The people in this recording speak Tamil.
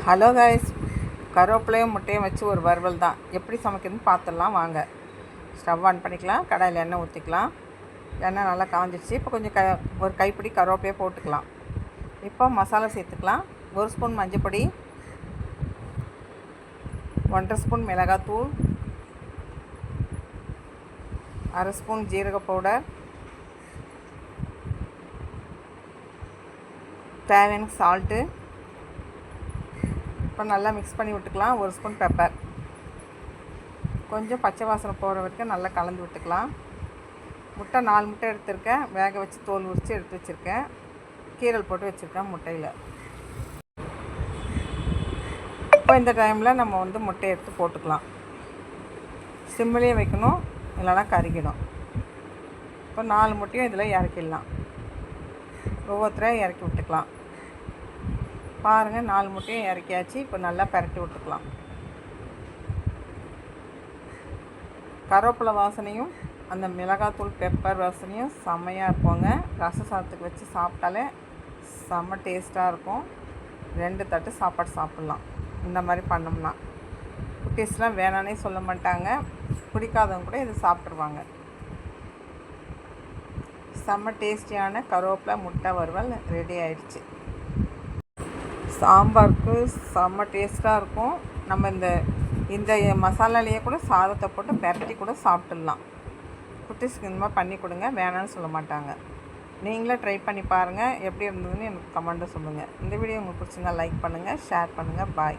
ஹலோ கைஸ், கருவேப்பிலையும் முட்டையும் வச்சு ஒரு வறுவல் தான். எப்படி சமைக்கிறதுன்னு பார்த்துடலாம் வாங்க. ஸ்டவ் ஆன் பண்ணிக்கலாம். கடாயில் எண்ணெய் ஊற்றிக்கலாம். எண்ணெய் நல்லா காஞ்சிடுச்சு. இப்போ கொஞ்சம் ஒரு கைப்பிடி கருவேப்பிலையை போட்டுக்கலாம். இப்போ மசாலா சேர்த்துக்கலாம். 1 ஸ்பூன் மஞ்சப்பொடி, 1.5 ஸ்பூன் மிளகாத்தூள், 1/2 ஸ்பூன் ஜீரக பவுடர், தேவையான சால்ட்டு. இப்போ நல்லா மிக்ஸ் பண்ணி விட்டுக்கலாம். 1 ஸ்பூன் பெப்பர். கொஞ்சம் பச்சை வாசனை போகிற வரைக்கும் நல்லா கலந்து விட்டுக்கலாம். முட்டை 4 முட்டை எடுத்துருக்கேன். வேக வச்சு தோல் உரித்து எடுத்து வச்சுருக்கேன். கீரல் போட்டு வச்சுருக்கேன் முட்டையில். இப்போ இந்த டைமில் நம்ம முட்டையை எடுத்து போட்டுக்கலாம். சிம்மிலே வைக்கணும், இல்லைனா கருகிடும். இப்போ 4 முட்டையும் இதில் இறக்கிடலாம். ஒவ்வொருத்தரையும் இறக்கி விட்டுக்கலாம். பாருங்கள், 4 முட்டையும் இறக்கியாச்சு. இப்போ நல்லா பரட்டி விட்டுக்கலாம். கருவேப்பிலை வாசனையும் அந்த மிளகாத்தூள் பெப்பர் வாசனையும் செம்மையாக இருப்போங்க. ரச சாதத்துக்கு வச்சு சாப்பிட்டாலே செம்ம டேஸ்ட்டாக இருக்கும். 2 தட்டு சாப்பாடு சாப்பிட்லாம் இந்த மாதிரி பண்ணோம்னா. குட்டீஸ்லாம் வேணானே சொல்ல மாட்டாங்க. பிடிக்காதவங்க கூட இதை சாப்பிட்ருவாங்க. செம்ம டேஸ்டியான கருவேப்பிலை முட்டை வறுவல் ரெடி ஆயிடுச்சு. சாம்பாருக்கு செம்ம டேஸ்ட்டாக இருக்கும். நம்ம இந்த மசாலாலேயே கூட சாதத்தை போட்டு பெரட்டி கூட சாப்பிட்டுடலாம். குட்டீஸ்க்கு இந்த மாதிரி பண்ணி கொடுங்க, வேணான்னு சொல்ல மாட்டாங்க. நீங்களே ட்ரை பண்ணி பாருங்கள். எப்படி இருந்ததுன்னு எனக்கு கமெண்ட்டில் சொல்லுங்கள். இந்த வீடியோ உங்களுக்கு பிடிச்சிருந்தா லைக் பண்ணுங்கள், ஷேர் பண்ணுங்கள். பாய்.